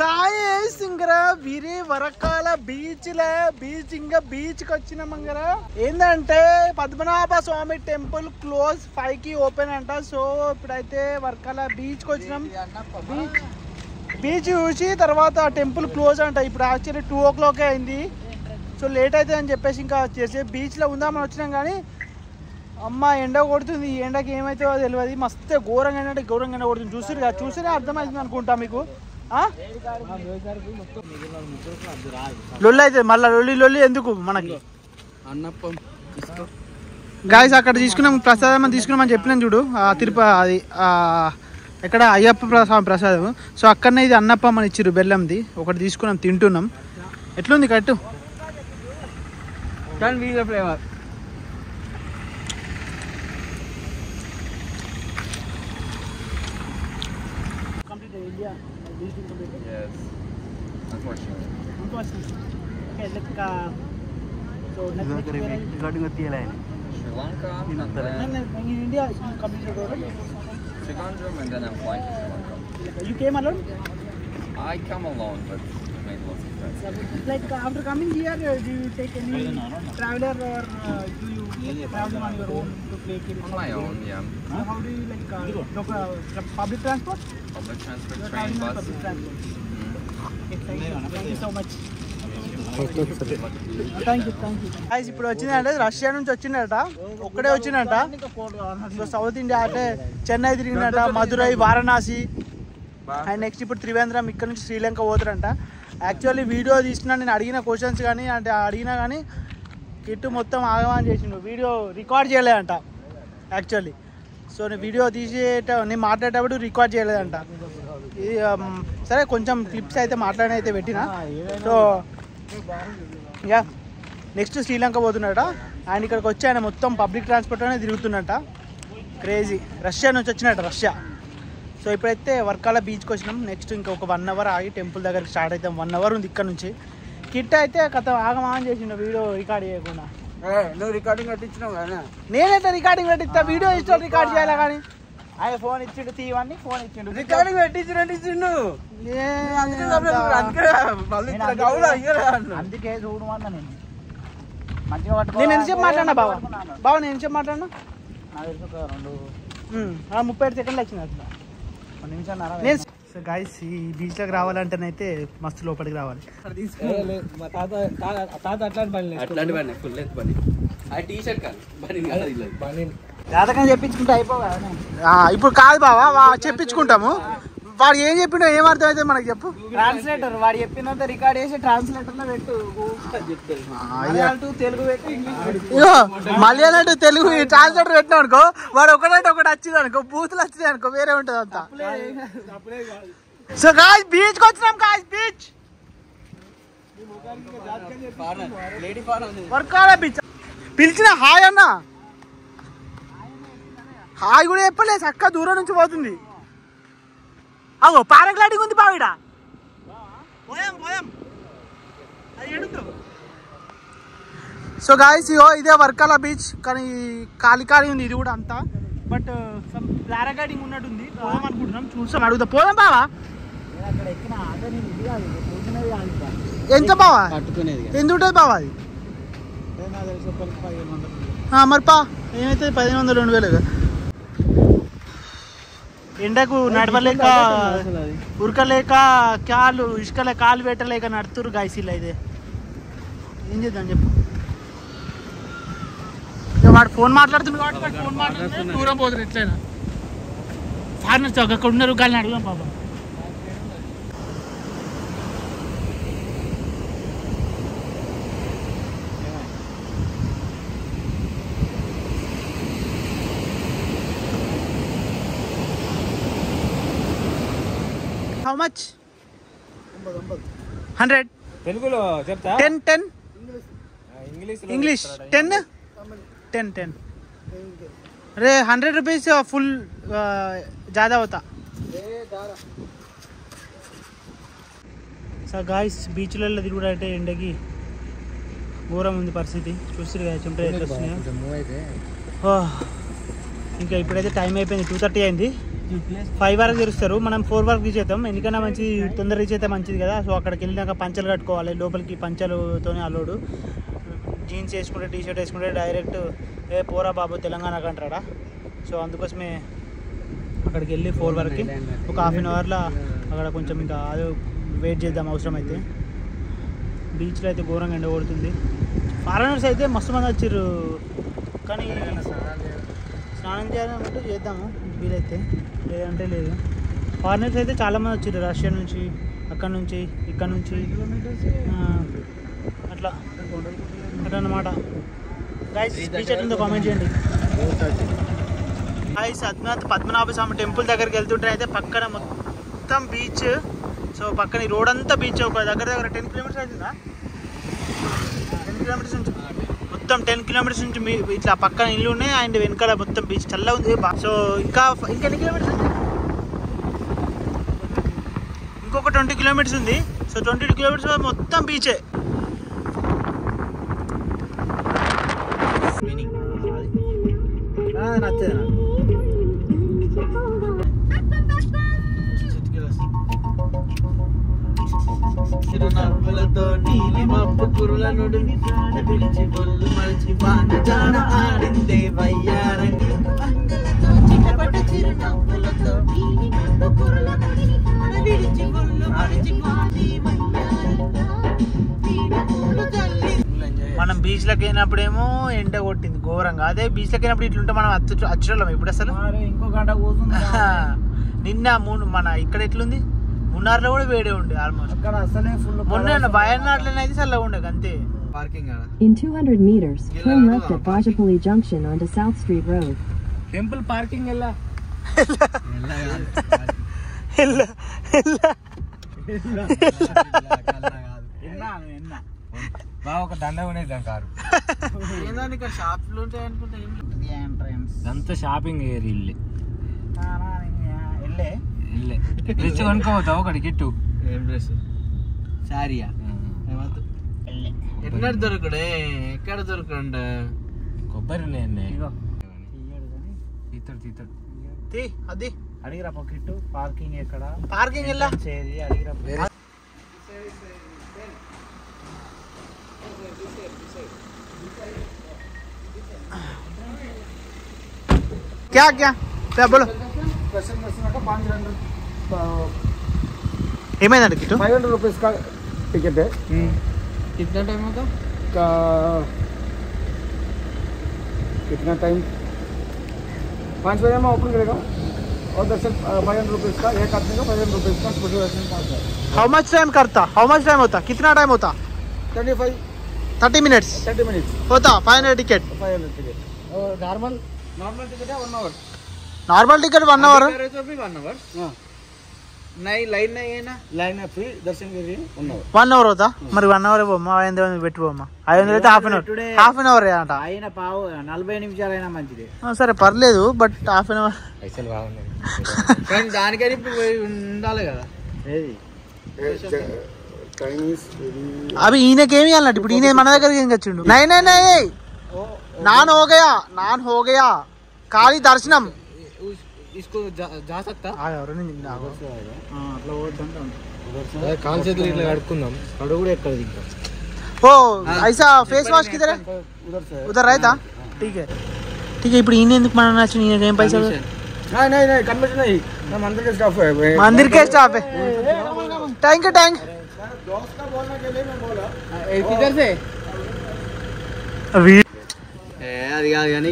Guys ఇంగరా వీరే వరకాల beach కి వచ్చిన మంగర ఏంటంటే పద్మనాభ స్వామి టెంపుల్ క్లోజ్ 5 కి ఓపెన్ అంట. సో ఇప్పుడైతే వరకాల బీచ్ కి వచ్చినాం. బీచ్ చూసి తర్వాత టెంపుల్ క్లోజ్ అంట. ఇప్పుడు యాక్చువల్లీ 2 o'clock అయింది. సో లేట్ అవుతుంది అని చెప్పేసి ఇంకా చేసే బీచ్ లో ఉందామని వచ్చినాం. కానీ అమ్మ ఎండ కొడుతుంది. ఈ ఎండకి ఏమైతుందో తెలియదు. మస్తు ఘోరంగా ఎండ కొడుతుంది. చూసినే అర్థమవుతుంది అనుకుంటా మీకు. లొల్లి అయితే మళ్ళీ లొల్లి ఎందుకు మనకి. గాయస్ అక్కడ తీసుకున్నాం ప్రసాదం తీసుకున్నామని చెప్పినాను చూడు. తిరుపతి ఎక్కడ అయ్యప్ప స్వామి ప్రసాదం. సో అక్కడనే ఇది అన్నప్పం అని ఇచ్చిర్రు బెల్లంది. ఒకటి తీసుకున్నాం తింటున్నాం. ఎట్లుంది కట్టు flavour. Yes, unfortunately. Okay, so next Sri Lanka, and then in India you completed already? Trivandrum, and then I'm flying to Sri Lanka. You came alone? I come alone, but I made lots of friends. Like after coming here, do you take any traveler or do you travel on your own to play cricket? On my own, yeah. How do you like public transport? Public transport, train, bus. Public transport. Thank you so much. Thank you. ఇప్పుడు వచ్చిందంటే Russia నుంచి వచ్చిందట. ఒక్కడే వచ్చిందట. So south India అంటే Chennai తిరిగిందట, Madurai, Varanasi and next ఇప్పుడు త్రివేంద్రం. ఇక్కడ నుంచి శ్రీలంక పోతారంట. యాక్చువల్లీ వీడియో తీసినా నేను అడిగిన క్వశ్చన్స్ కానీ అంటే అడిగినా కానీ కిట్టు మొత్తం ఆగమని చేసిండు. వీడియో రికార్డ్ చేయలేదంట యాక్చువల్లీ. సో నేను వీడియో నేను మాట్లాడేటప్పుడు రికార్డ్ చేయలేదంట. ఇది సరే కొంచెం క్లిప్స్ అయితే అయితే పెట్టిన. సో యా నెక్స్ట్ శ్రీలంక పోతున్నాడట. ఆయన ఇక్కడికి వచ్చి ఆయన మొత్తం పబ్లిక్ ట్రాన్స్పోర్ట్ అనేది తిరుగుతున్నట. క్రేజీ. రష్యా నుంచి వచ్చినట్ట రష్యా. సో ఇప్పుడైతే వర్కాల బీచ్కి వచ్చినాం. నెక్స్ట్ ఇంకొక 1 hour ఆగి టెంపుల్ దగ్గరికి స్టార్ట్ అవుతాం. 1 hour ఉంది ఇక్కడ నుంచి. కిట్ అయితే కథ ఆగమాన్ చేసిండు వీడియో రికార్డ్ చేయకుండా. నువ్వు రికార్డింగ్ పెట్టించినావు కదా. నేనైతే రికార్డింగ్ పెట్టిస్తా. వీడియో ఇష్టం రికార్డ్ చేయాలి. కానీ ఆయన ఫోన్ ఇచ్చిండు తీయవన్నీ. ఫోన్ ఇచ్చిండు రికార్డింగ్ పెట్టించిండు. అందుకే చూడమన్నా నేను మంచిగా పట్టుకో. నేను ఎంతసేపు మాట్లాడినా బావ నేను ఎంతసేపు మాట్లాడినా 37 seconds వచ్చింది అట్లా. 1 నిమిషం. సో గైస్ ఈ బీచ్లోకి రావాలంటేనైతే మస్తు లోపలికి రావాలి. జాతకం చెప్పించుకుంటే అయిపోగా. ఇప్పుడు కాదు బావా చెప్పించుకుంటాము. వాడు ఏం చెప్పిండో ఏం అర్థం అయితే మనకు చెప్పు. ట్రాన్స్లేటర్ వాడు చెప్పినంత రికార్డ్ చేసి ట్రాన్స్లేటర్ లో పెట్టు. తెలుగు పెట్టు, English Malayalam to Telugu translator పెట్టినా అనుకో వాడు ఒకటంటే ఒకటి వచ్చింది అనుకో, బూతులు వచ్చింది అనుకో, వేరే ఉంటుంది అంతా. సో గాయ్స్ బీచ్ కి వచ్చినాం. Guys beach Varkala beach. పిలిచిన హాయ్ అన్న. హాయ్ కూడా చెప్పలే. చక్క దూరం నుంచి పోతుంది. అగో పారాగ్లైడింగ్ ఉంది బావిడ. సో గాయస్ ఇదే వర్కాల బీచ్. కానీ ఖాళీ ఉంది ఇది కూడా అంతా. బట్ సమ్ పారాగ్లైడింగ్ ఉన్నట్టుంది. పోదాం అనుకుంటున్నాం. చూసాం అడుగుతా. పోదాం బావా. ఎంత బావా ఎంత ఉంటుంది బావా అది? మరి పా ఏమైతే 1500 2000. ఎండకు నడవలేక ఉరకలేక ఇసుకలే కాలు పెట్టలేక నడుతురు గాయసీలు. అయితే ఏం చేద్దాం చెప్పు. వాడు ఫోన్ మాట్లాడుతుంది కాబట్టి ఫోన్ మాట్లాడుతుంది. దూరం పోతుంది ఎట్లయినా. ఫారినర్స్ అక్కడ ఉన్నారు గాలిని అడుగుదాం బాబా. How much? 100. తెలుగులో చెప్తా. 10 ఇంగ్లీష్ 10 अरे 100 रुपीज से फुल ज़्यादा होता. సో గాయస్ బీచ్లలో తిరుగుడంటే ఎండకి ఘోరం ఉంది పరిస్థితి. చూస్తారు కదా చెమట ఎట్లా వస్తున్నాయో. ఇంకా ఇప్పుడైతే టైం అయిపోయింది. 2:30 అయింది. 5 వరకు తెరుస్తారు. మనం 4 వరకు రీచ్ అవుతాం. ఎందుకన్నా మంచిది, తొందర రీచ్ అయితే మంచిది కదా. సో అక్కడికి వెళ్ళినాక పంచలు కట్టుకోవాలి. లోపలికి పంచలతోనే అల్లుడు. జీన్స్ వేసుకుంటే, టీ షర్ట్ వేసుకుంటే డైరెక్ట్ ఏ పోరా బాబు తెలంగాణకు అంటాడా. సో అందుకోసమే అక్కడికి వెళ్ళి 4 వరకు ఒక ½ అన్ అవర్లో అక్కడ కొంచెం ఇంకా అది వెయిట్ చేద్దాం అవసరం అయితే. బీచ్లో అయితే ఘోరంగా ఎండ కొడుతుంది. ఫారెనర్స్ అయితే మస్తు మంది వచ్చారు, కానీ స్నానం చేయాలంటే చేద్దాము వీలైతే, లేదంటే లేదు. ఫారినర్స్ అయితే చాలామంది వచ్చారు, రష్యా నుంచి, అక్కడ నుంచి, ఇక్కడ నుంచి, అట్లా అట్లా అన్నమాట. గైస్ బీచ్ ఎట్లుందో కామెంట్ చేయండి. గైస్ పద్మనాభ స్వామి టెంపుల్ దగ్గరికి వెళ్తుంటే అయితే పక్కన మొత్తం బీచ్. సో పక్కన ఈ రోడ్ అంతా బీచ్. ఒక దగ్గర 10 కిలోమీటర్స్ అవుతుందా, 10 కిలోమీటర్స్ నుంచి మొత్తం 10 కిలోమీటర్స్ నుంచి మీ ఇట్లా పక్కన ఇల్లు ఉన్నాయి. అండ్ వెనకాల మొత్తం బీచ్ చల్ల ఉంది. సో ఇంకా ఎన్ని కిలోమీటర్స్ ఉంది, ఇంకొక 20 కిలోమీటర్స్ ఉంది. సో 22 కిలోమీటర్స్ మొత్తం బీచే. నచ్చదు చిరునవ్వులతో నీలి మబ్బు కురుల నుడిని పిలిచి బొల్లు మలిచి వాన జాన ఆడిందే వయ్యారంగి. చిటపట చిరునవ్వులతో నీలి మబ్బు కురుల నుడిని పిలిచి బొల్లు మలిచి వాని మనం బీచ్లోకి అయినప్పుడేమో ఎండ కొట్టింది ఘోరంగా. అదే బీచ్లోకి అయినప్పుడు ఇట్లుంటే మనం అచ్చులం ఇప్పుడు అసలు. ఇంకో గంట కూర్చుంది. నిన్న మన ఇక్కడ ఎట్లుంది, మున్నార్లో కూడా వేడే ఉండే ఆల్మోస్ట్. అక్కడ అసలే ఫుల్. మొన్న వయనాడులో అయితే చల్లగా ఉండే అంతే. Parking In 200 meters, turn left at Bajapalli Junction onto South Street Road. Temple parking ఎలా ఒక దండ కొనేద్దాం కారు. ఇక్కడ షాప్లు ఉంటాయి అనుకుంటా. అంతా షాపింగ్ ఏరియా ఇల్లే వెళ్ళే ఇల్లే డ్రెస్ కొనుక్కోవద్దావు ఒకటి గిట్టు. ఏం డ్రెస్, శారీయా? ఎక్కడ దొరకడే, ఎక్కడ దొరకండ? కొబ్బరి ఉన్నాయండి. అది అడిగిరా పొకిట్టు. పార్కింగ్ ఎక్కడ, పార్కింగ్ వెళ్ళా చేది అడిగిరా. क्या क्या क्या बोलो ఏమైందండి కిట్టు? 500 रुपीस का टिकट है. कितना टाइम होगा? का कितना टाइम? 5 बजे में ओपन करेगा और दर्शन 500 रुपीस का, एक आदमी का 500 रुपीस का स्पेशल दर्शन पास है. हाउ मच टाइम करता, हाउ मच टाइम होता, कितना टाइम होता? 30 मिनट्स होता. 500 टिकट. 500 टिकट और नॉर्मल टिकट है 1 hour. Normal ticket 1 hour. 1 hour. हाँ नहीं लाइन नहीं है ना, लाइन है फ्री दर्शन के लिए 1 आवर. 1 అవర్ అవుతా మరి. 1 అవర్ పోమ్మా, 500 పెట్టుకోమ్మా. 500 అయితే హాఫ్ అన్ అవర్ అంట. అయినా పావు 40 నిమిషాలైనా మంచిది. సరే పర్లేదు, బట్ హాఫ్ అన్ అవర్ పైసలు బాగున్నాయి కానీ దానికని ఉండాలి కదా. ఏది అవి ఈయనకేమి అన్నట్టు. ఇప్పుడు ఈయన మన దగ్గరికి ఏం వచ్చిండు. నై నై నై నాన్ హో గయా ఖాళీ దర్శనం. इसको जा सकता అట్లా కాల్ చేతులు ఇట్లా కడుక్కుందాం. కడు కూడా ఎక్కడ ఇంకా. ఓ ఐసా ఫేస్ వాష్ కిదర్ है? उधर रहता. ठीक है ఇప్పుడు ఈయన ఎందుకు మన నచ్చు? ఈయనకి ఏం పైసలు? नहीं कन्वर्ट नहीं, मैं मंदिर के स्टाफ है. मंदिर के स्टाफ है. थैंक यू दोस्त का बोलने के लिए मैं बोला. किधर से अभी అది కాదు కానీ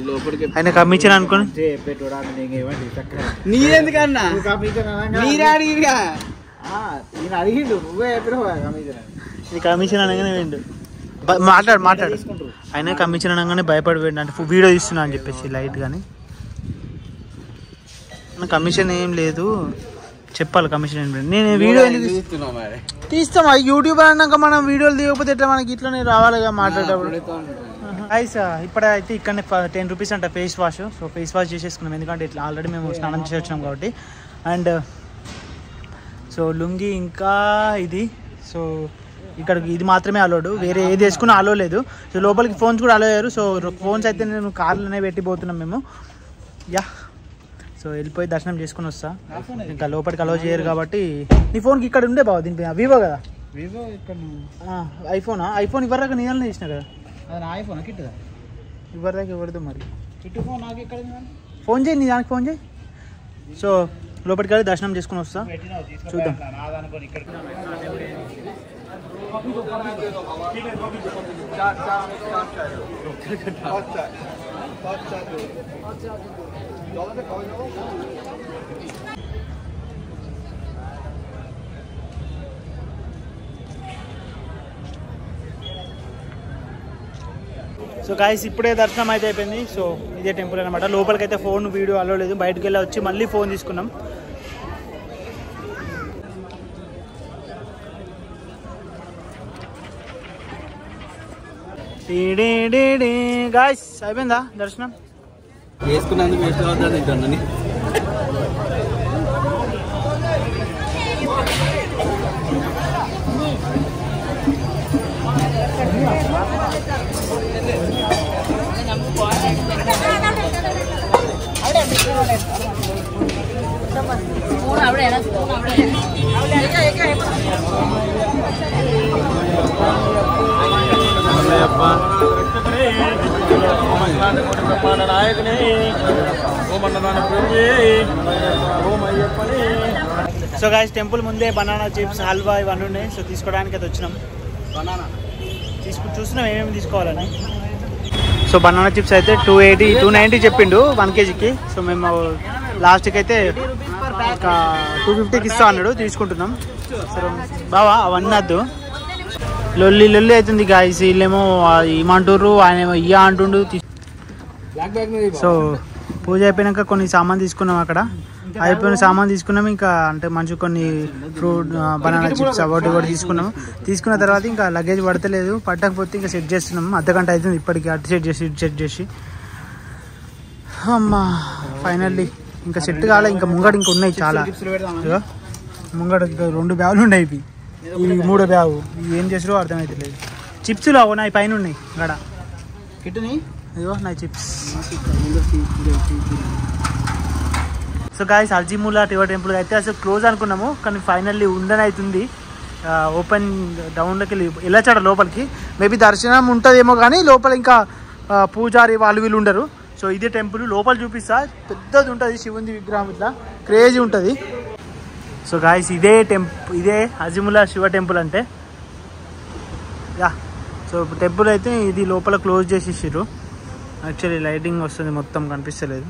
లోపలికి ఆయన కమిషన్ అనుకోని నీరెందుకన్నా నీరే అడిగిగా నేను అడిగిండు నువ్వే చెప్పినావు కమిషన్ అనగానే వేయండు. మాట్లాడు ఆయన కమిషన్ అనగానే భయపడిపోయిండు. అంటే వీడియో తీస్తున్నా అని చెప్పేసి లైట్ కానీ కమిషన్ ఏం లేదు చెప్పాలి. కమిషన్ ఏం లేదు. నేను వీడియో తీస్తాం. యూట్యూబ్ అన్నాక మనం వీడియోలు తీయకపోతే ఎట్లా మనకి ఇట్లనే రావాలిగా మాట్లాడేటప్పుడు. ఐస్ ఇప్పుడైతే ఇక్కడనే 10 రూపీస్ అంట face wash. So face wash చేసేసుకున్నాం, ఎందుకంటే ఇట్లా ఆల్రెడీ మేము స్నానం చేసి వచ్చినాం కాబట్టి. అండ్ సో లుంగి ఇంకా ఇది. సో ఇక్కడ ఇది మాత్రమే అలౌడ్, వేరే ఏది వేసుకున్నా అలో లేదు. సో లోపలికి ఫోన్స్ కూడా అలో అయ్యారు. సో ఫోన్స్ అయితే నేను కార్లోనే పెట్టిపోతున్నాం మేము. యా సో వెళ్ళిపోయి దర్శనం చేసుకుని వస్తా. ఇంకా లోపలికి అలో చేయరు కాబట్టి. నీ ఫోన్కి ఇక్కడ ఉండే బావ దీనిపై వివో కదా, వివో ఇక్కడ ఐఫోనా? ఐఫోన్ ఇవ్వరాక నేను చేసిన కదా, అది నా ఐఫోన్ కిట్టుదా ఇవ్వరాక ఇవ్వదు మరి. కిట్టు ఫోన్ నాకు ఇక్కడ ఫోన్ చేయి, నీ దానికి ఫోన్ చేయి. సో లోపలికి వెళ్ళి దర్శనం చేసుకుని వస్తా, చూద్దాం. సో గాయస్ ఇప్పుడే దర్శనం అయితే అయిపోయింది. సో ఇదే టెంపుల్ అనమాట. లోపలికి అయితే ఫోన్ వీడియో అలో లేదు, బయటకు వెళ్ళి వచ్చి మళ్ళీ ఫోన్ తీసుకున్నాం. గాయస్ అయిపోయిందా దర్శనం? వేసుకున్నందుకు వేస్ట్ అవుతుంది తింటాను. సో గాయస్ టెంపుల్ ముందే బనానా చిప్స్, హల్వా ఇవన్నీ ఉన్నాయి. సో తీసుకోవడానికి అయితే వచ్చినాం. బనానా చూస్తున్నాం ఏమేమి తీసుకోవాలని. సో బనానా చిప్స్ అయితే 290 చెప్పిండు 1 kgకి. సో మేము లాస్ట్కి అయితే ఒక 250కి ఇస్తా అన్నాడు, తీసుకుంటున్నాం. సరే బావా అవన్నీ వద్దు, లొల్లి లొల్లి అవుతుంది గాయస్. వీళ్ళేమో ఏమంటుర్రు, ఆయన ఏమో ఇయ్య అంటుండు. సో పూజ అయిపోయినాక కొన్ని సామాన్ తీసుకున్నాం, అక్కడ అయిపోయిన సామాన్ తీసుకున్నాం. ఇంకా అంటే మంచి కొన్ని ఫ్రూట్, బనానా చిప్స్ అవన్నీ కూడా తీసుకున్నాం. తీసుకున్న తర్వాత ఇంకా లగేజ్ పడతలేదు, పట్టకపోతే ఇంకా సెట్ చేస్తున్నాం. అర్ధగంట అవుతుంది ఇప్పటికి, అటు సెట్ చేసి అమ్మా ఫైనల్లీ ఇంకా సెట్ కాలే. ఇంకా ముంగడు ఇంకా ఉన్నాయి చాలా, ముంగడు ఇంకా 2 బ్యాగులు ఉన్నాయి. ఇవి 3వ బ్యాగు. ఇవి ఏం చేసారో అర్థమవుతలేదు. చిప్స్లో ఉన్నాయి పైన ఉన్నాయి గడ కిట్టుని, అయ్యో నా చిప్స్. సో గాయస్ అల్జిములా శివ టెంపుల్ అయితే అసలు క్లోజ్ అనుకున్నాము, కానీ ఫైనల్లీ ఉందని అవుతుంది. ఓపెన్ డౌన్లోకి వెళ్ళి వెళ్ళొచ్చాడు లోపలికి. మేబీ దర్శనం ఉంటుందేమో కానీ లోపల ఇంకా పూజారి వాళ్ళు వీళ్ళు ఉండరు. సో ఇదే టెంపుల్ లోపల చూపిస్తా, పెద్దది ఉంటుంది శివుంది విగ్రహం, ఇట్లా క్రేజీ ఉంటుంది. సో గాయస్ ఇదే అల్జిములా శివ టెంపుల్ అంటే. యా సో టెంపుల్ అయితే ఇది లోపల క్లోజ్ చేసేసారు. యాక్చువల్లీ లైటింగ్ వస్తుంది, మొత్తం కనిపిస్తలేదు.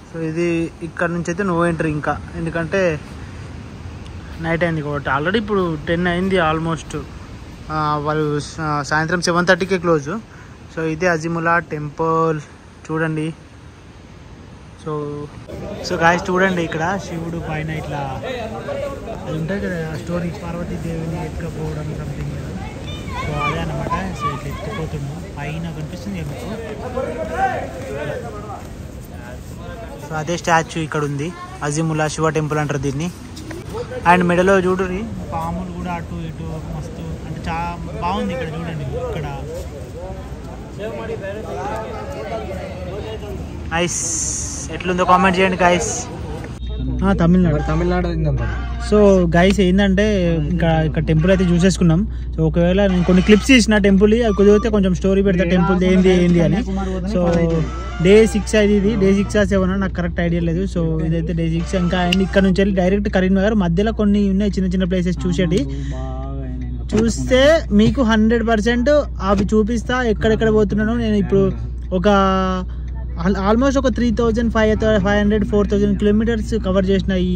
సో ఇది ఇక్కడ నుంచి అయితే నో ఎంట్రీ ఇంకా, ఎందుకంటే నైట్ అయింది కాబట్టి. ఆల్రెడీ ఇప్పుడు 10 అయింది ఆల్మోస్ట్. వాళ్ళు సాయంత్రం 7:30కే క్లోజ్. సో ఇదే అల్జిములా టెంపుల్ చూడండి. సో గాయస్ చూడండి, ఇక్కడ శివుడు పైన ఇట్లా అది ఉంటుంది కదా స్టోరీ, పార్వతీదేవిని ఎత్తుకపోవడం సంథింగ్. సో అదే అనమాట. సో ఇట్లా ఎత్తుకుపోతున్నాం, పైన కనిపిస్తుంది మీకు. సో అదే స్టాచ్యూ ఇక్కడ ఉంది, అల్జిములా శివ టెంపుల్ అంటారు దీన్ని. అండ్ మెడలో చూడండి పాములు కూడా అటు ఇటు మస్తు, అంటే చాలా బాగుంది ఇక్కడ చూడండి. ఇక్కడ ఐస్ ఎట్లుందో కామెంట్ చేయండి గైస్. తమిళనాడు. సో గైస్ ఏంటంటే ఇంకా ఇక్కడ టెంపుల్ అయితే చూసేసుకున్నాం. సో ఒకవేళ నేను కొన్ని క్లిప్స్ తీసిన టెంపుల్, అది కుదిరితే కొంచెం స్టోరీ పెడతా టెంపుల్ ఏంది అని. సో Day 6 అది, ఇది Day 6 or 7 నాకు కరెక్ట్ ఐడియా లేదు. సో ఇదైతే Day 6. ఇంకా అండ్ ఇక్కడ నుంచి వెళ్ళి డైరెక్ట్ కరీంనగర్. మధ్యలో కొన్ని ఉన్నాయి చిన్న చిన్న ప్లేసెస్ చూసేటి, చూస్తే మీకు 100% అవి చూపిస్తా ఎక్కడెక్కడ పోతున్నానో. నేను ఇప్పుడు ఒక ఆల్మోస్ట్ ఒక 3,500-4,000 కిలోమీటర్స్ కవర్ చేసిన ఈ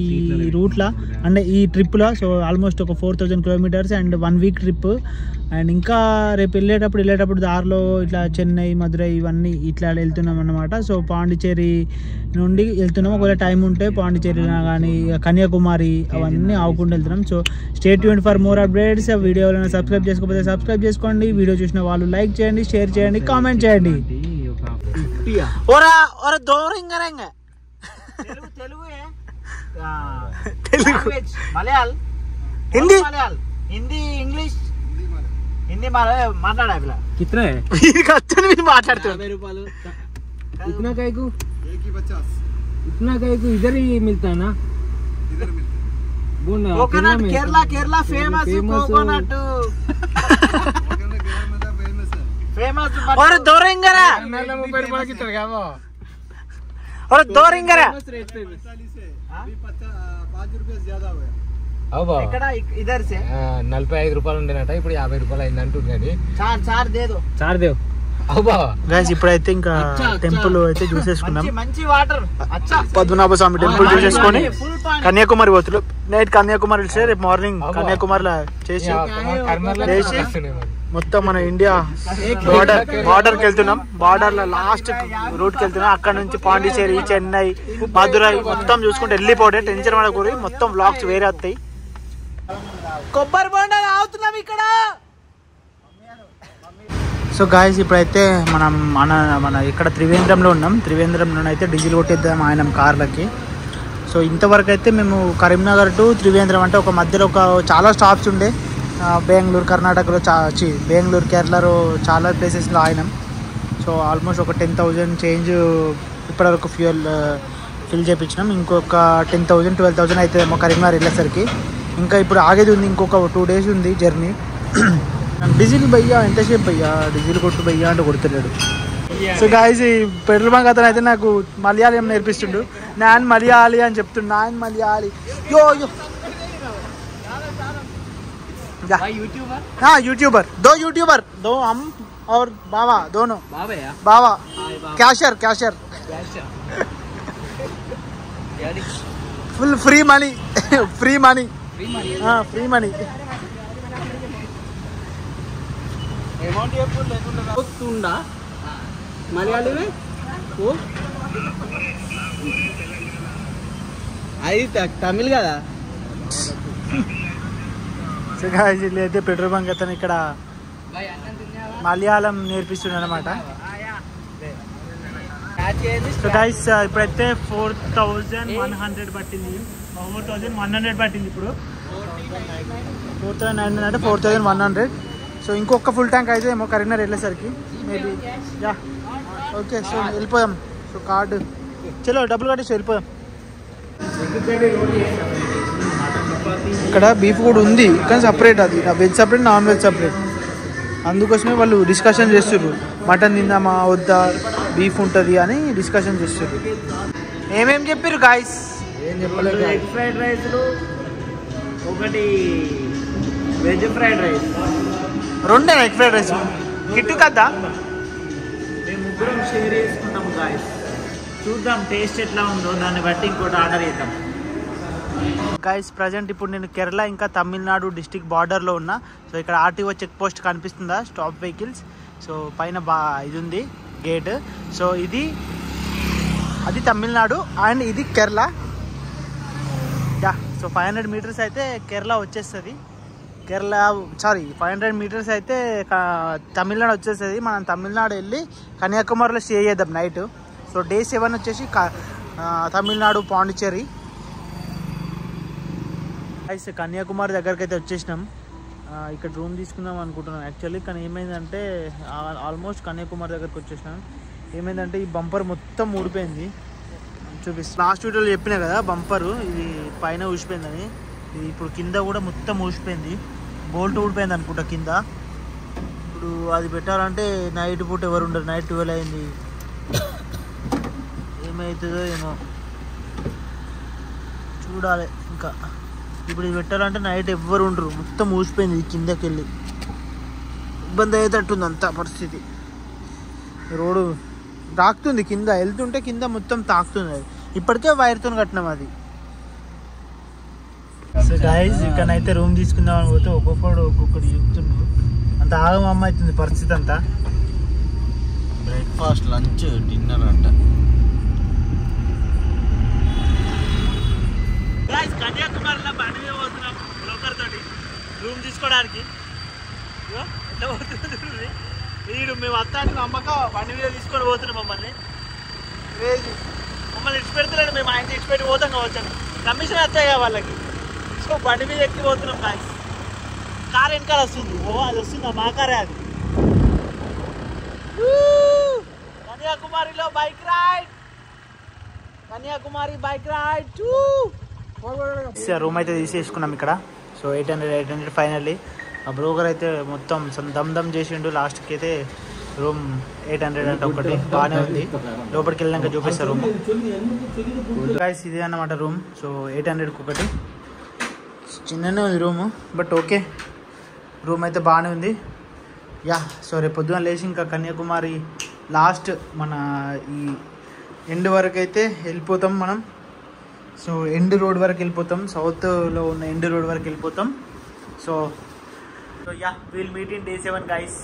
రూట్లో, అంటే ఈ ట్రిప్లో. సో ఆల్మోస్ట్ ఒక 4,000 kilometres and 1 week trip. And ఇంకా రేపు వెళ్ళేటప్పుడు దారిలో ఇట్లా చెన్నై, మధురై ఇవన్నీ ఇట్లా వెళ్తున్నాం అన్నమాట. సో పాండిచేరి నుండి వెళ్తున్నాం. ఒకవేళ టైం ఉంటే పాండిచేరి కానీ కన్యాకుమారి అవన్నీ ఆవుకుంటూ వెళ్తున్నాం. So stay tuned for more updates. వీడియోలను సబ్స్క్రైబ్ చేసుకోకపోతే సబ్స్క్రైబ్ చేసుకోండి. వీడియో చూసిన వాళ్ళు లైక్ చేయండి, షేర్ చేయండి, కామెంట్ చేయండి. హిందీ, ఇంగ్లీష్, హిందీ మాట్లాడా మాట్లాడుతున్నా. इतना कहीं को इधर ही मिलता है ना, इधर मिलता है coconut Kerala famous coconut famous और दो रिंगरा और दो रिंगरा ఇక్కడ ఇదర్ సే 45 రూపాయలు ఉండేనట, ఇప్పుడు 50 రూపాయలు అయింది అంటున్నాడు. చార్ దే దో గైస్ ఇప్పుడైతే ఇంకా టెంపుల్ అయితే చూసేసుకున్నాం. మంచి వాటర్ పద్మనాభ స్వామి టెంపుల్ చూసేసుకొని కన్యాకుమారి పోతున్నాం. నైట్ కన్యాకుమారి వెళ్తే రేపు మార్నింగ్ కన్యాకుమారిలో చేసి మొత్తం మన ఇండియా బార్డర్కి వెళ్తున్నాం. బార్డర్ లో లాస్ట్ రూట్ కి వెళ్తున్నాం. అక్కడ నుంచి పాండిచేరి, చెన్నై, మధురై మొత్తం చూసుకుంటే వెళ్ళిపోతే టెన్షన్ పడకూరి. మొత్తం వ్లాగ్స్ వేరే వస్తాయి. కొబ్బరి బొండా తాగుతున్నాం ఇక్కడ. సో గాయస్ ఇప్పుడైతే మనం మన ఇక్కడ త్రివేంద్రంలో ఉన్నాం. త్రివేంద్రంలో అయితే డీజిల్ కొట్టేద్దాం ఆయన కార్లకి. సో ఇంతవరకు అయితే మేము కరీంనగర్ టు త్రివేంద్రం అంటే ఒక మధ్యలో చాలా స్టాప్స్ ఉండే. బెంగళూరు కర్ణాటకలో బెంగళూరు కేరళలో చాలా ప్లేసెస్లో ఆగినాం. సో ఆల్మోస్ట్ ఒక 10,000 చేంజ్ ఇప్పటివరకు ఫ్యూయల్ ఫిల్ చేయించినాం. ఇంకొక 10,000 12,000 అవుతుందేమో కరీంనగర్ వెళ్ళేసరికి. ఇంకా ఇప్పుడు ఆగేది ఉంది, ఇంకొక 2 days ఉంది జర్నీ. డీజిల్ భయ్యా ఎంతసేపు భయ్యా డీజిల్ కొట్టు భయ్యా అంటే కొడుతున్నాడు. సో గాయస్ ఈ పెట్రోల్ బంక్ అతను అయితే నాకు మలయాళం నేర్పిస్తుండు. నాన్ మలయాళి అని చెప్తుండు. నాన్ మలయాళి యో యో यूट्यूबर दो हम और बाबा दोनों बाबा कैशर फुल फ्री मनी हाँ फ्री मनी మలయాళీ वो అది తమిళ్ కదా. సో గాయ్స్ అయితే పెట్రోల్ బంక్ అతను ఇక్కడ మలయాళం నేర్పిస్తున్నాడు అనమాట. సో గాయ్స్ ఇప్పుడైతే 4,100 పట్టింది. 4,100 పట్టింది ఇప్పుడు. 4,900 అంటే 4,100. సో ఇంకొక ఫుల్ ట్యాంక్ అయితే ఏమో కరీంనగర్ వెళ్ళేసరికి మేబీ యా ఓకే. సో వెళ్ళిపోయాం. సో కార్డు చలో డబ్బులు కట్టేసి వెళ్ళిపోయాం. ఇక్కడ బీఫ్ కూడా ఉంది కానీ సపరేట్, అది veg separate non veg separate. అందుకోసమే వాళ్ళు డిస్కషన్ చేస్తుర్రు, మటన్ తిందామా వద్దా, బీఫ్ ఉంటుంది అని డిస్కషన్ చేస్తుర్రు. ఏమేం చెప్పారు గాయస్? ఏం చెప్పలేదు. ఎగ్ ఫ్రైడ్ రైస్లు, ఒకటి veg fried rice, 2 egg fried rice. Kittu కదా మేము ముగ్గురం షేర్ చేసుకుంటాం గాయస్. చూద్దాం టేస్ట్ ఎట్లా ఉందో, దాన్ని బట్టి ఇంకోటి ఆర్డర్ చేద్దాం. గైస్ ప్రజెంట్ ఇప్పుడు నేను కేరళ ఇంకా తమిళనాడు డిస్ట్రిక్ట్ బార్డర్లో ఉన్నా. సో ఇక్కడ ఆర్టీఓ చెక్ పోస్ట్ కనిపిస్తుందా, స్టాప్ వెహికల్స్. సో పైన ఇది ఉంది గేట్. సో అది తమిళనాడు అండ్ ఇది కేరళ. యా సో 500 meters అయితే కేరళ వచ్చేస్తుంది. 500 meters అయితే తమిళనాడు వచ్చేస్తుంది. మనం తమిళనాడు వెళ్ళి కన్యాకుమారిలో స్టే చేద్దాం నైట్. సో Day 7 వచ్చేసి తమిళనాడు పాండిచేరి. అయితే కన్యాకుమారి దగ్గరికి అయితే వచ్చేసినాం. ఇక్కడ రూమ్ తీసుకుందాం అనుకుంటున్నాం యాక్చువల్లీ, కానీ ఏమైందంటే ఆల్మోస్ట్ కన్యాకుమారి దగ్గరికి వచ్చేసినాం. ఏమైందంటే ఈ బంపర్ మొత్తం ఊడిపోయింది. చూపిస్తాను. లాస్ట్ వీడియోలో చెప్పినా కదా బంపరు ఇది పైన ఊసిపోయిందని. ఇది ఇప్పుడు కింద కూడా మొత్తం ఊసిపోయింది. బోల్ట్ ఊడిపోయింది అనుకుంటా కింద. ఇప్పుడు అది పెట్టాలంటే నైట్ పూట ఎవరు ఉండరు. నైట్ 12 అయింది. ఏమవుతుందో ఏమో చూడాలి. ఇంకా ఇప్పుడు ఇది పెట్టాలంటే నైట్ ఎవ్వరు ఉండరు. మొత్తం ఊసిపోయింది కిందకి వెళ్ళి. ఇబ్బంది అయ్యేటట్టుంది అంతా పరిస్థితి. రోడ్డు తాకుతుంది, కింద వెళ్తుంటే కింద మొత్తం తాకుతుంది. అది ఇప్పటికే వైర్తో కట్టినాం అది. సో గైస్ ఇక్కడైతే రూమ్ తీసుకుందాం అని పోతే ఒక్కొక్కటి చెప్తుండ్రు. అంత ఆగమమ్మ అవుతుంది పరిస్థితి అంతా. బ్రేక్ఫాస్ట్, లంచ్, డిన్నర్ అంట. కన్యాకుమారిలో బండి మీద పోతున్నాం బ్రోకర్ తోటి రూమ్ తీసుకోవడానికి. ఎట్లా పోతుంది వీడు, మేము వస్తానికి నమ్మక బండి మీద తీసుకొని పోతున్నాం. మమ్మల్ని ఇచ్చి పెడతలేడు. మేము ఆయన ఇచ్చి పెట్టి పోతాం కావచ్చు, కమిషన్ వస్తాయి కదా వాళ్ళకి. సో బండి మీద ఎక్కి పోతున్నాం. కార్ వెనకాల వస్తుంది. అది వస్తుందా? మా కారే అది. కన్యాకుమారిలో bike ride. Kanyakumari bike ride room అయితే తీసేసుకున్నాం ఇక్కడ. So 800 finally. ఆ బ్రోకర్ అయితే మొత్తం దమ్ చేసిండు. లాస్ట్కి అయితే రూమ్ 800 అంటే ఒకటి బాగానే ఉంది. లోపలికి వెళ్ళినాక చూపిస్తారు రూమ్. గైస్ ఇదే అన్నమాట రూమ్. సో 800కి ఒకటి. చిన్ననే ఉంది రూము, బట్ ఓకే, రూమ్ అయితే బాగానే ఉంది. యా, సో రేపు పొద్దున లేచి ఇంకా కన్యాకుమారి లాస్ట్ మన ఈ ఎండ్ వరకు అయితే వెళ్ళిపోతాం మనం. సో ఎండ్ రోడ్ వరకు వెళ్ళిపోతాం, సౌత్లో ఉన్న ఎండ్ రోడ్ వరకు వెళ్ళిపోతాం. So yeah, will meet in Day 7 guys.